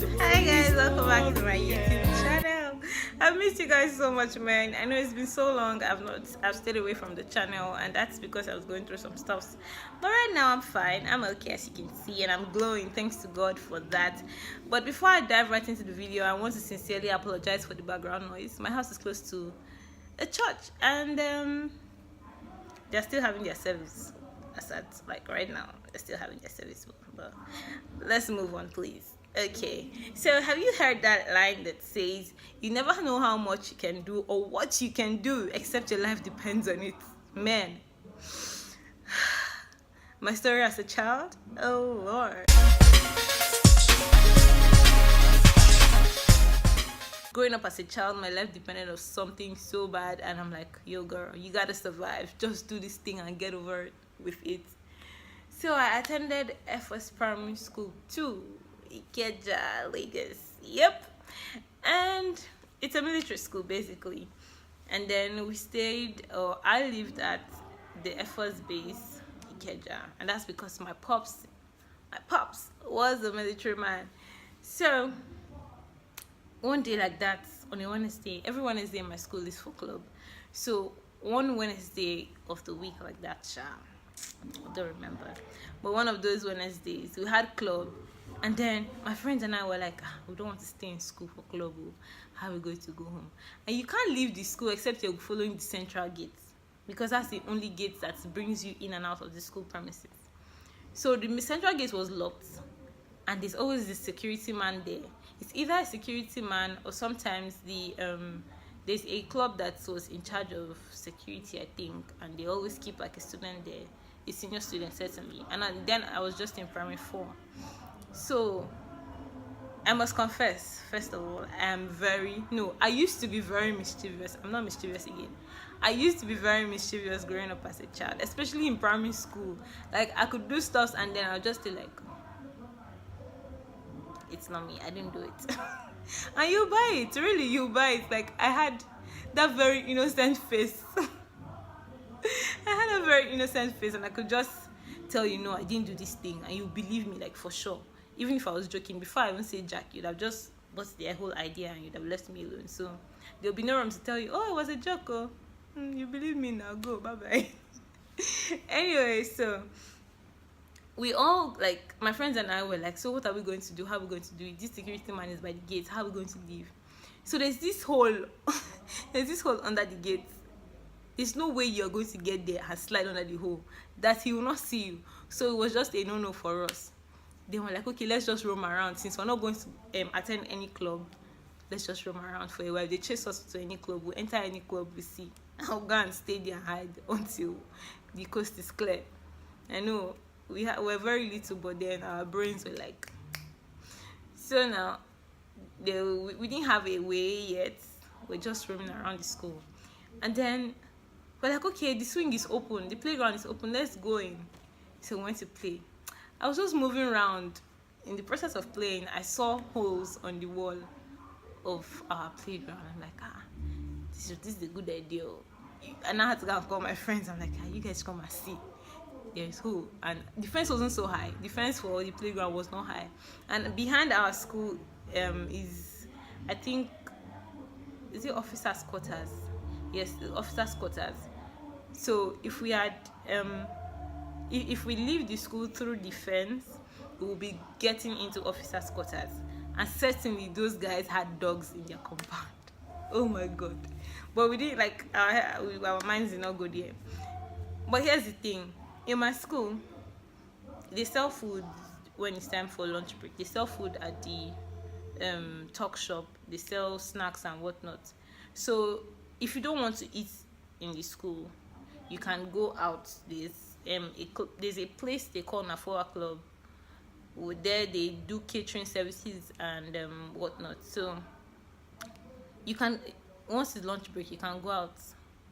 Hi guys, welcome back to my YouTube channel. I've missed you guys so much, man. I know it's been so long. I've stayed away from the channel, and that's because I was going through some stuff. But right now I'm fine. I'm okay, as you can see, and I'm glowing. Thanks to God for that. But before I dive right into the video, I want to sincerely apologize for the background noise. My house is close to a church, and they're still having their service. As at like right now, they're still having their service. But let's move on, please. Okay, so have you heard that line that says you never know how much you can do or what you can do except your life depends on it? Man, my story as a child, oh lord. Growing up as a child, my life depended on something so bad, and I'm like, yo girl, you gotta survive, just do this thing and get over it with it. So I attended FS Primary School 2, Ikeja, Lagos. Yep. And it's a military school basically. And then we stayed, or I lived at the FS base, Ikeja. And that's because my pops was a military man. So one day like that, on a Wednesday, every Wednesday in my school is for club. So one Wednesday of the week like that, I don't remember, but one of those Wednesdays we had club, and then my friends and I were like, we don't want to stay in school for club. How are we going to go home? And you can't leave the school except you're following the central gate, because that's the only gate that brings you in and out of the school premises. So the central gate was locked, and there's always the security man there. It's either a security man or sometimes there's a club that was in charge of security, I think, and they always keep like a student there, a senior student certainly. And then I was just in primary 4. So I must confess, first of all, I used to be very mischievous. I'm not mischievous again. I used to be very mischievous growing up as a child, especially in primary school. Like, I could do stuff and then I'll just be like, it's not me, I didn't do it. And you buy it, really, you buy it. Like, I had that very innocent face. I had a very innocent face, and I could just tell you, no, I didn't do this thing, and you believe me, like, for sure. Even if I was joking, before I even say Jack, you'd have just bought their whole idea and you'd have left me alone. So there'll be no room to tell you, oh, it was a joke. Oh, you believe me now, go, bye bye. Anyway, so we all, like, my friends and I were like, so what are we going to do? How are we going to do it? This security man is by the gate. How are we going to leave? So there's this hole under the gate. There's no way you're going to get there and slide under the hole, that he will not see you. So it was just a no-no for us. They were like, okay, let's just roam around. Since we're not going to attend any club, let's just roam around for a while. They chase us to any club. We'll enter any club we see. I'll go and stay there and hide until the coast is clear. I know we're very little, but then our brains were like, so now we didn't have a way yet. We're just roaming around the school, and then we're like, okay, the swing is open, the playground is open, let's go in. So we went to play. I was just moving around. In the process of playing, I saw holes on the wall of our playground. I'm like, this is a good idea. And I had to go and call my friends. I'm like, you guys come and see. There's hole, and the fence wasn't so high. The fence for the playground was not high, and behind our school is, I think, is it officers' quarters? Yes, the officers' quarters. So if we had if we leave the school through the fence, we will be getting into officers' quarters, and certainly those guys had dogs in their compound. Oh my god. But we didn't, like, our minds did not go there. But here's the thing, in my school they sell food when it's time for lunch break. They sell food at the talk shop. They sell snacks and whatnot. So if you don't want to eat in the school, you can go out. There's a place they call Nafoa Club. There they do catering services and whatnot. So you can, once it's lunch break, you can go out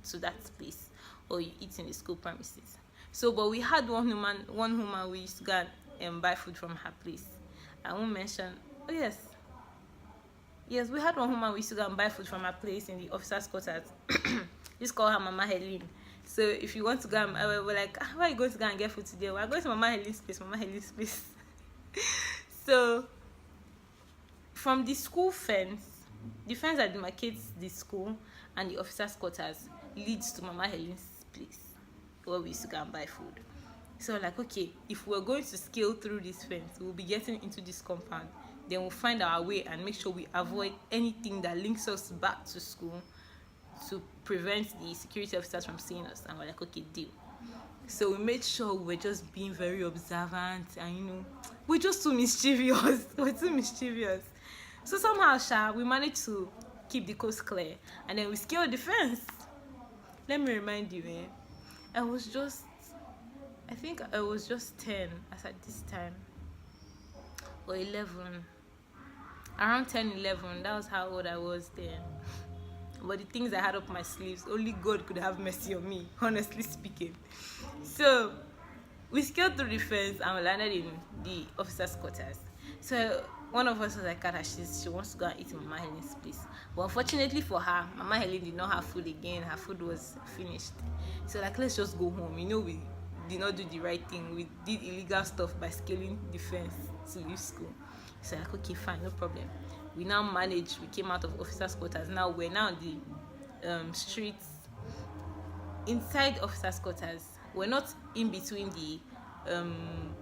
to that place, or you eat in the school premises. So, but we had one woman we used to go and buy food from her place. I won't mention. Oh yes, we had one woman we used to go and buy food from her place in the officers' quarters. Just call her Mama Helene. So if you want to go, we're like, where are you going to go and get food today? We're going to Mama Helene's place. So from the school fence, the fence that demarcates the school and the officers' quarters leads to Mama Helen's place where we used to go and buy food. So like, okay, if we're going to scale through this fence, we'll be getting into this compound. Then we'll find our way and make sure we avoid anything that links us back to school to prevent the security officers from seeing us. And we're like, okay, deal. So we made sure we were just being very observant, and we're just too mischievous. We're too mischievous. So somehow, we managed to keep the coast clear, and then we scaled the fence. Let me remind you, I think I was just 10 as at this time, or 11, around 10, 11. That was how old I was then. But the things I had up my sleeves, only God could have mercy on me, honestly speaking. So we scaled through the fence and we landed in the officers' quarters. So one of us was like, she wants to go and eat in Mama Helen's place. But unfortunately for her, Mama Helen did not have food again. Her food was finished. So like, let's just go home. We did not do the right thing. We did illegal stuff by scaling the fence to leave school. So like, okay, fine, no problem. We now managed. We came out of officers' quarters. Now we're now the streets inside officers' quarters. We're not in between the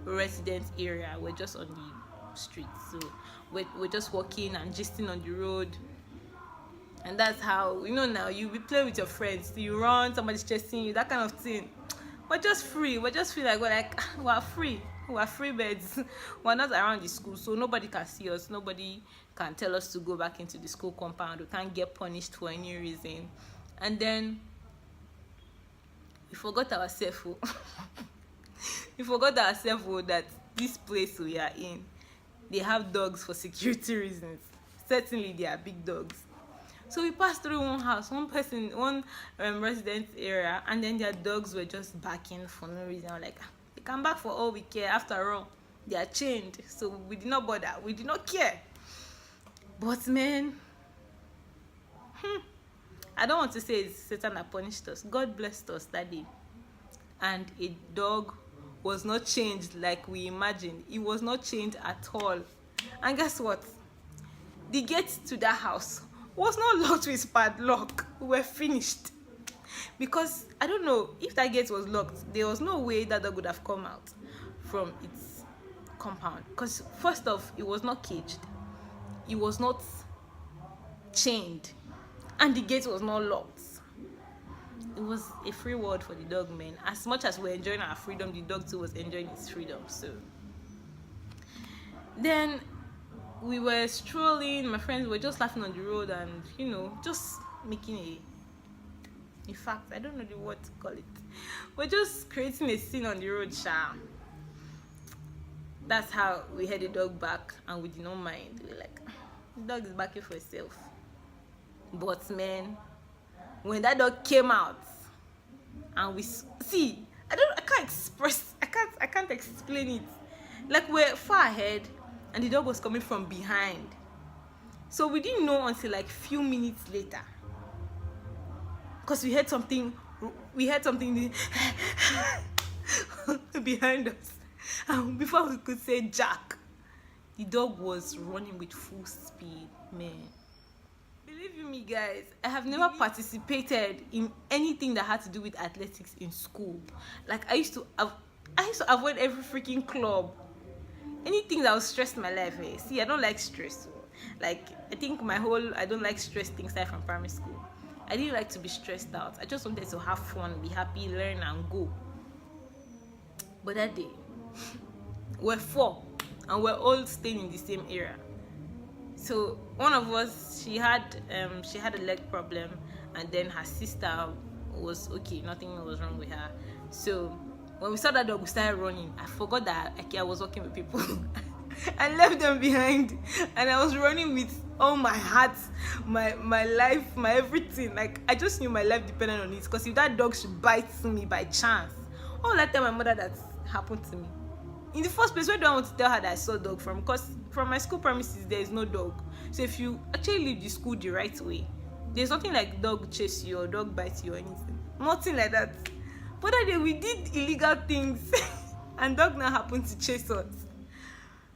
resident area. We're just on the streets. So we're just walking and gisting on the road. And that's how, now you be playing with your friends. So you run, somebody's chasing you, that kind of thing. We're just free. We just feel like we're free. We're free birds. We're not around the school, so nobody can see us. Nobody can tell us to go back into the school compound. We can't get punished for any reason. And then we forgot ourselves. We forgot ourselves that this place we are in, they have dogs for security reasons. Certainly, they are big dogs. So we passed through one house, one resident area, and then their dogs were just barking for no reason. I'm like, they come back for all we care. After all, they are chained. So we did not bother. We did not care. But man, I don't want to say it's Satan that punished us. God blessed us that day. And a dog was not changed like we imagined. It was not changed at all. And guess what? The gate to that house was not locked with padlock. We were finished. Because I don't know, if that gate was locked, there was no way that dog would have come out from its compound. Because first off, it was not caged. It was not chained. And the gate was not locked. It was a free world for the dog, man. As much as we're enjoying our freedom, the dog too was enjoying its freedom. So then we were strolling, my friends were just laughing on the road and, just making in fact, I don't know the word to call it. We're just creating a scene on the road, sha. That's how we had the dog back, and we did not mind. We were like, the dog is backing for itself. But man, when that dog came out, and we see, I can't explain it. Like, we're far ahead, and the dog was coming from behind. So we didn't know until like few minutes later, because we heard something behind us, and before we could say Jack, the dog was running with full speed, man. Believe you me, guys, I have never participated in anything that had to do with athletics in school. Like, I used to avoid every freaking club. Anything that was stressed in my life. See, I don't like stress. Like, I think I don't like stress things aside from primary school. I didn't like to be stressed out. I just wanted to have fun, be happy, learn, and go. But that day, we're 4, and we're all staying in the same area. So one of us, she had a leg problem, and then her sister was okay. Nothing was wrong with her. So when we saw that dog, we started running. I forgot that I was working with people. I left them behind, and I was running with all my heart, my life, my everything. Like, I just knew my life depended on it. Because if that dog should bite me by chance, all that tell my mother that happened to me. In the first place, where do I want to tell her that I saw a dog from? Because from my school premises, there is no dog. So if you actually leave the school the right way, there's nothing like dog chase you or dog bite you or anything. Nothing like that. But that day, we did illegal things, and dog now happened to chase us.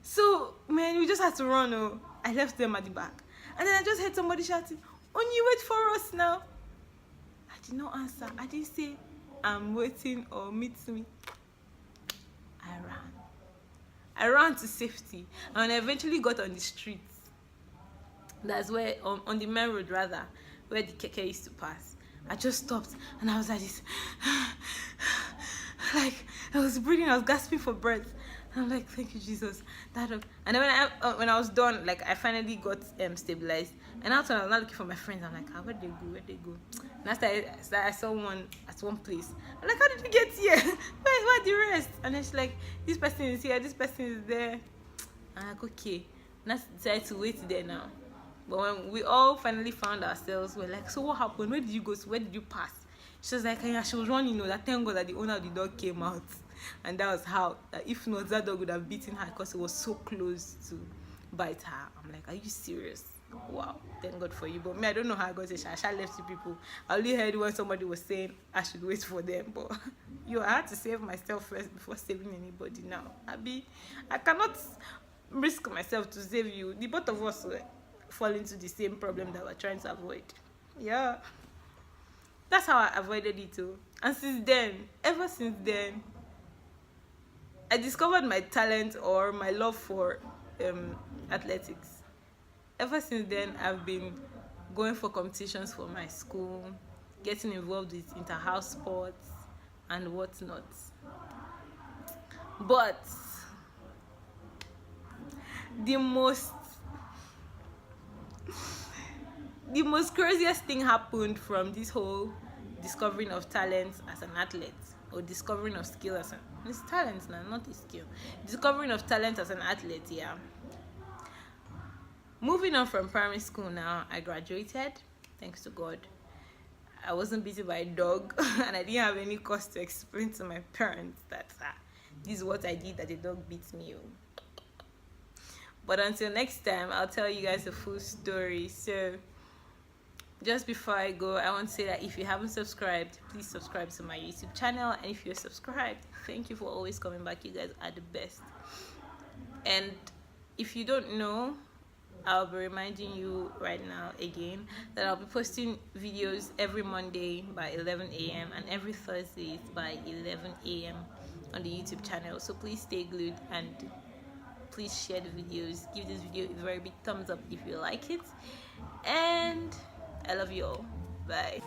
So, man, we just had to run. I left them at the back. And then I just heard somebody shouting, Oni, wait for us now. I did not answer. I didn't say, I'm waiting or meet me. I ran. I ran to safety. And I eventually got on the streets. That's where, on the main road rather, where the keke used to pass. I just stopped and I was like this. Like, I was breathing, I was gasping for breath. And I'm like, thank you, Jesus. And then when I was done, like, I finally got stabilized. And after I was not looking for my friends, I'm like, where'd they go? Where'd they go? And after I saw one at one place. I'm like, how did you get here? Where the rest? And then she's like, this person is here, this person is there. I'm like, okay. And I decided to wait there now. But when we all finally found ourselves, we're like, so what happened? Where did you go? So where did you pass? She was like, yeah, she was running, that thank God that the owner of the dog came out. And that was how, that if not, that dog would have beaten her because it was so close to bite her. I'm like, are you serious? Wow, thank God for you. But me, I don't know how I got it. I shall left you people. I only heard when somebody was saying I should wait for them. But I had to save myself first before saving anybody now. I cannot risk myself to save you. The both of us fall into the same problem that we're trying to avoid. Yeah. That's how I avoided it too. And ever since then, I discovered my talent or my love for athletics. Ever since then, I've been going for competitions for my school, getting involved with inter-house sports and whatnot. But the most craziest thing happened from this whole discovering of talents as an athlete, or discovering of skill as it's talent now, not a skill. Discovering of talent as an athlete, yeah. Moving on from primary school now, I graduated, thanks to God. I wasn't beaten by a dog, and I didn't have any cause to explain to my parents that this is what I did, that the dog beat me. But until next time, I'll tell you guys the full story. So just before I go, I want to say that if you haven't subscribed, please subscribe to my YouTube channel. And if you're subscribed, thank you for always coming back. You guys are the best. And if you don't know, I'll be reminding you right now again that I'll be posting videos every Monday by 11 a.m. and every Thursday by 11 a.m. on the YouTube channel. So please stay glued and please share the videos. Give this video a very big thumbs up if you like it. And I love you all. Bye.